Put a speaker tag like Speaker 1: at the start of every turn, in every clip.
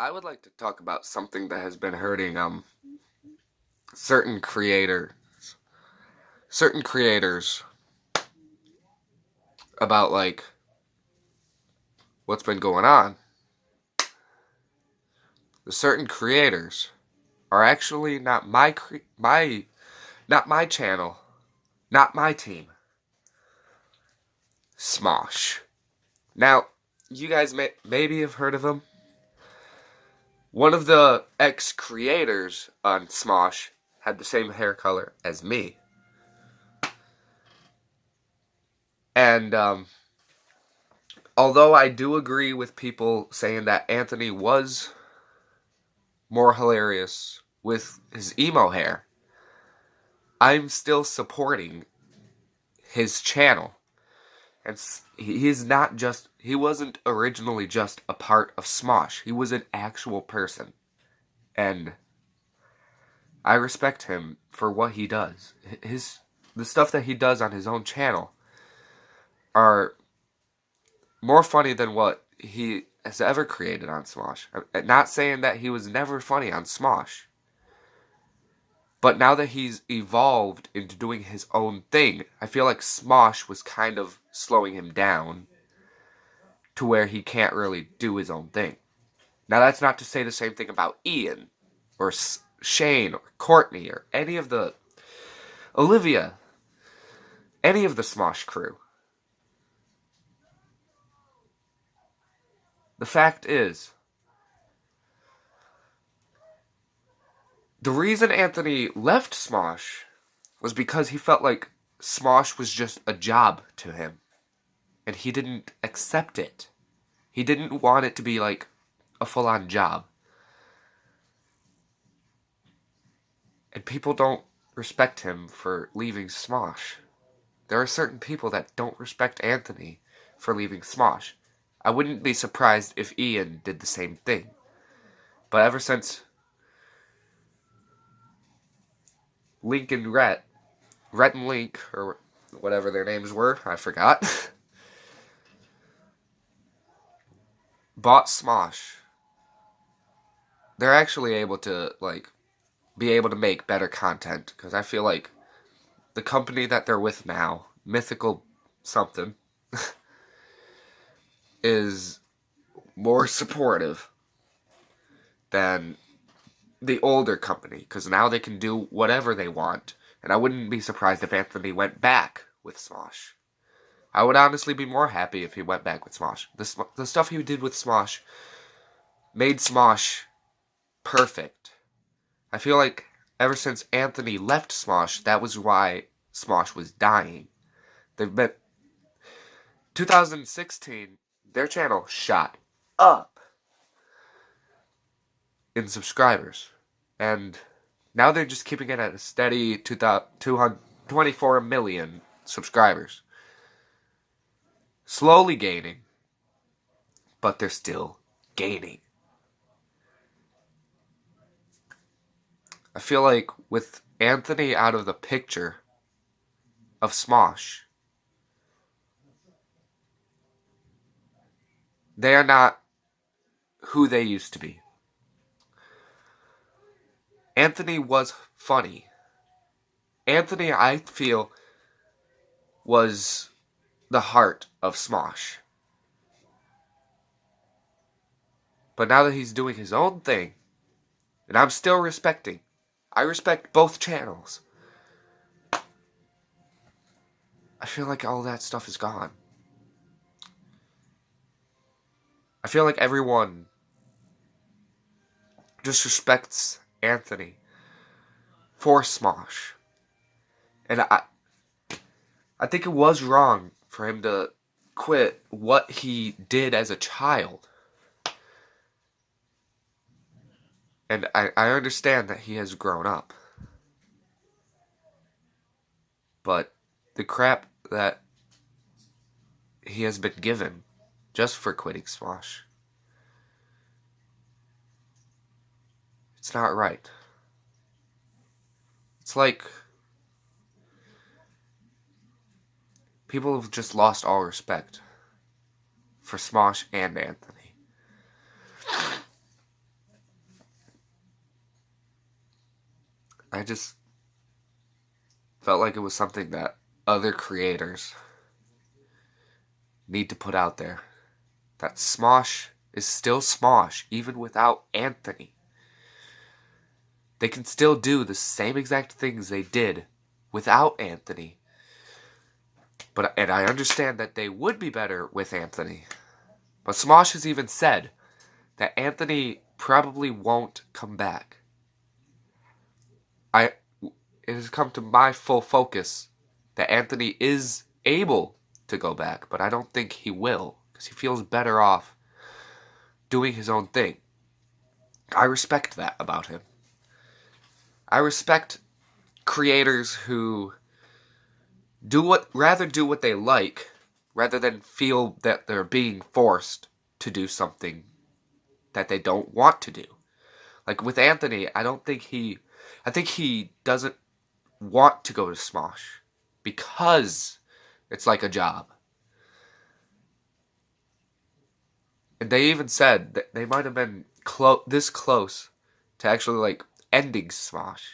Speaker 1: I would like to talk about something that has been hurting certain creator certain creators about like what's been going on. The certain creators are actually not not my channel, not my team. Smosh. Now, you guys maybe have heard of him. One of the ex-creators on Smosh had the same hair color as me. And although I do agree with people saying that Anthony was more hilarious with his emo hair, I'm still supporting his channel. And he wasn't originally just a part of Smosh. He was an actual person. And I respect him for what he does. The stuff that he does on his own channel are more funny than what he has ever created on Smosh. I'm not saying that he was never funny on Smosh. But now that he's evolved into doing his own thing, I feel like Smosh was kind of slowing him down to where he can't really do his own thing. Now that's not to say the same thing about Ian, or Shane, or Courtney, or any of the Olivia, any of the Smosh crew. The fact is, the reason Anthony left Smosh was because he felt like Smosh was just a job to him. And he didn't accept it. He didn't want it to be like a full-on job. And people don't respect him for leaving Smosh. There are certain people that don't respect Anthony for leaving Smosh. I wouldn't be surprised if Ian did the same thing. But ever since Link and Rhett and Link, or whatever their names were, I forgot, bought Smosh, they're actually able to, be able to make better content. Because I feel like the company that they're with now, Mythical something, is more supportive than the older company, because now they can do whatever they want. And I wouldn't be surprised if Anthony went back with Smosh. I would honestly be more happy if he went back with Smosh. The stuff he did with Smosh made Smosh perfect. I feel like ever since Anthony left Smosh, that was why Smosh was dying. They've been 2016, their channel shot up in subscribers. And now they're just keeping it at a steady 224 million subscribers. Slowly gaining, but they're still gaining. I feel like with Anthony out of the picture of Smosh, they are not who they used to be. Anthony was funny. Anthony, I feel, was the heart of Smosh. But now that he's doing his own thing, and I'm still respecting, I respect both channels, I feel like all that stuff is gone. I feel like everyone disrespects Anthony for Smosh. And I think it was wrong for him to quit what he did as a child. And I understand that he has grown up. But the crap that he has been given just for quitting Smosh, it's not right. It's like people have just lost all respect for Smosh and Anthony. I just felt like it was something that other creators need to put out there. That Smosh is still Smosh, even without Anthony. They can still do the same exact things they did without Anthony. And I understand that they would be better with Anthony. But Smosh has even said that Anthony probably won't come back. It has come to my full focus that Anthony is able to go back, but I don't think he will, because he feels better off doing his own thing. I respect that about him. I respect creators who rather do what they like, rather than feel that they're being forced to do something that they don't want to do. Like with Anthony, I think he doesn't want to go to Smosh because it's like a job. And they even said that they might have been this close to actually like ending Smosh.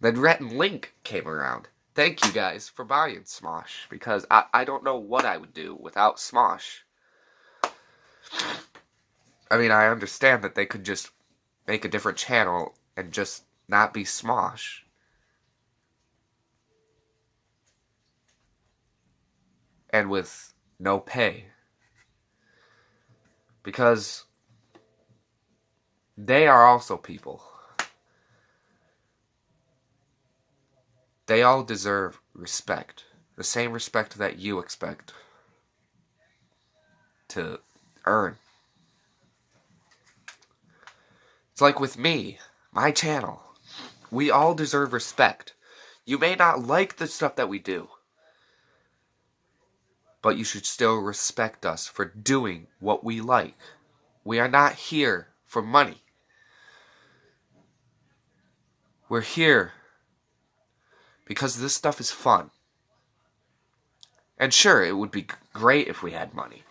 Speaker 1: Then Rhett and Link came around. Thank you guys for buying Smosh, because I don't know what I would do without Smosh. I mean, I understand that they could just make a different channel and just not be Smosh. And with no pay. Because they are also people. They all deserve respect. The same respect that you expect to earn. It's like with me, my channel. We all deserve respect. You may not like the stuff that we do, but you should still respect us for doing what we like. We are not here for money. We're here because this stuff is fun. And sure, it would be great if we had money.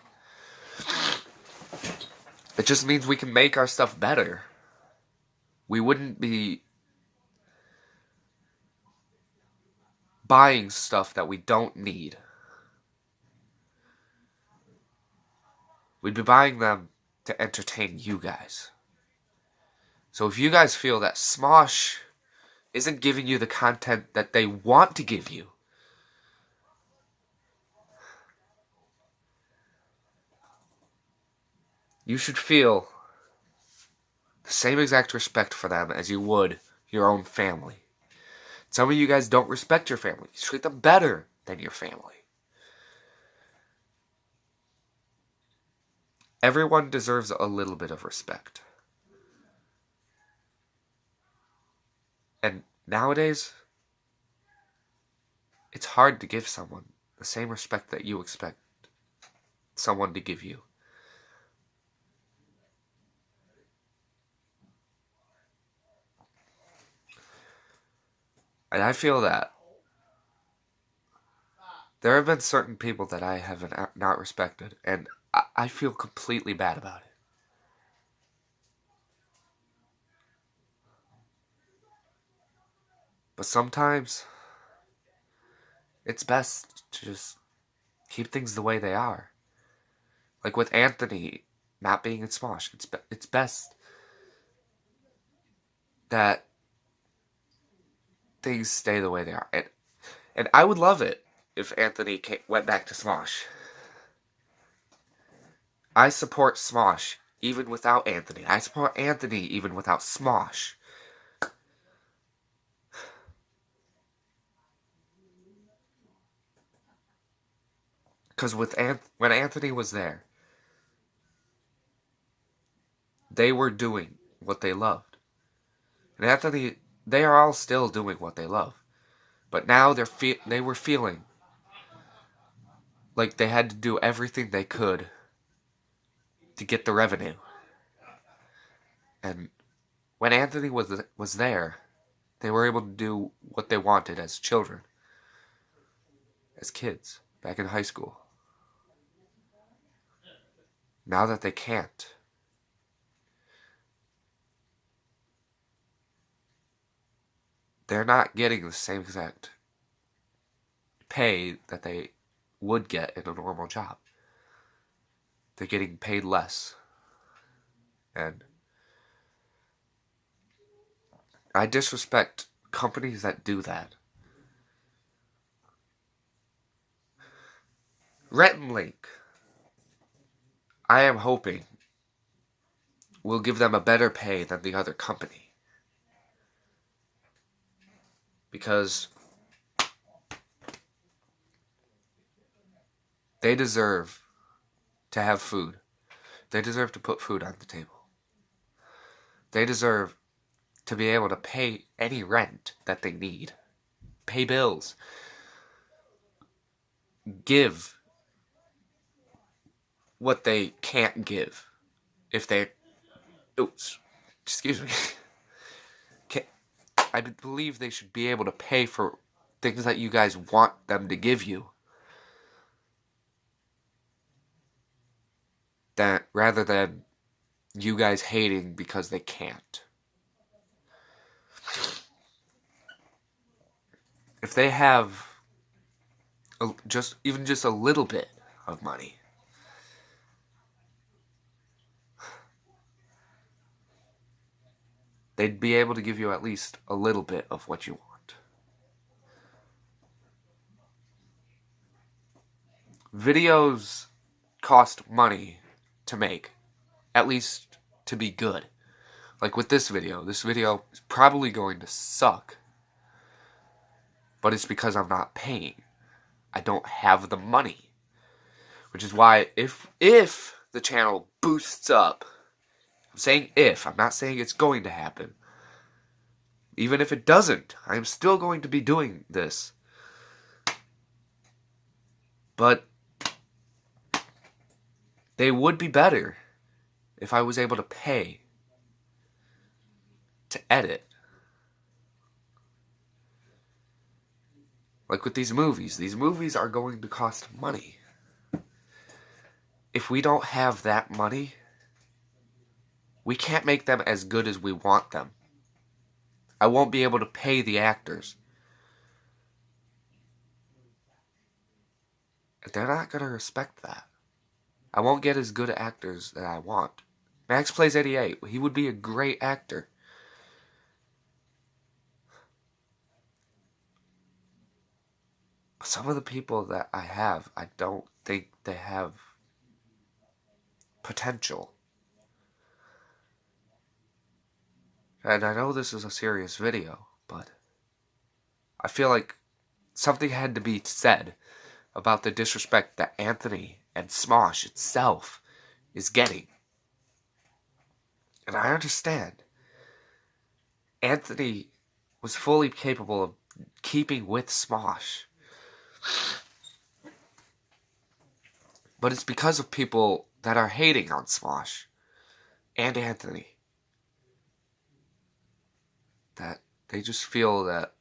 Speaker 1: It just means we can make our stuff better. We wouldn't be buying stuff that we don't need. We'd be buying them to entertain you guys. So if you guys feel that Smosh isn't giving you the content that they want to give you, you should feel the same exact respect for them as you would your own family. Some of you guys don't respect your family. You treat them better than your family. Everyone deserves a little bit of respect. And nowadays, it's hard to give someone the same respect that you expect someone to give you. And I feel that there have been certain people that I have not respected, and I feel completely bad about it. But sometimes, it's best to just keep things the way they are. Like with Anthony not being in Smosh, it's best that things stay the way they are. And I would love it if Anthony went back to Smosh. I support Smosh even without Anthony. I support Anthony even without Smosh. Because when Anthony was there, they were doing what they loved. And Anthony, they are all still doing what they love. But now they were feeling like they had to do everything they could to get the revenue. And when Anthony was there, they were able to do what they wanted as children, as kids, back in high school. Now that they can't, they're not getting the same exact pay that they would get in a normal job. They're getting paid less. And I disrespect companies that do that. Rhett and Link, I am hoping, will give them a better pay than the other company. Because they deserve to have food. They deserve to put food on the table. They deserve to be able to pay any rent that they need. Pay bills. Give what they can't give. If they... Oops. Excuse me. I believe they should be able to pay for things that you guys want them to give you. That rather than you guys hating because they can't. If they have just a little bit of money, they'd be able to give you at least a little bit of what you want. Videos cost money to make, at least to be good. Like with this video is probably going to suck, but it's because I'm not paying. I don't have the money. Which is why if the channel boosts up, I'm saying if, I'm not saying it's going to happen. Even if it doesn't, I'm still going to be doing this. But they would be better if I was able to pay to edit. Like with these movies are going to cost money. If we don't have that money, we can't make them as good as we want them. I won't be able to pay the actors. They're not going to respect that. I won't get as good actors that I want. Max plays 88. He would be a great actor. But some of the people that I have, I don't think they have potential. And I know this is a serious video, but I feel like something had to be said about the disrespect that Anthony and Smosh itself is getting. And I understand. Anthony was fully capable of keeping with Smosh. But it's because of people that are hating on Smosh and Anthony that they just feel that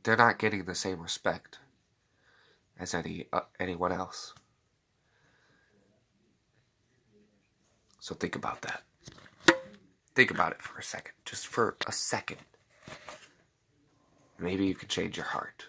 Speaker 1: they're not getting the same respect as anyone else. So think about that. Think about it for a second. Just for a second. Maybe you can change your heart.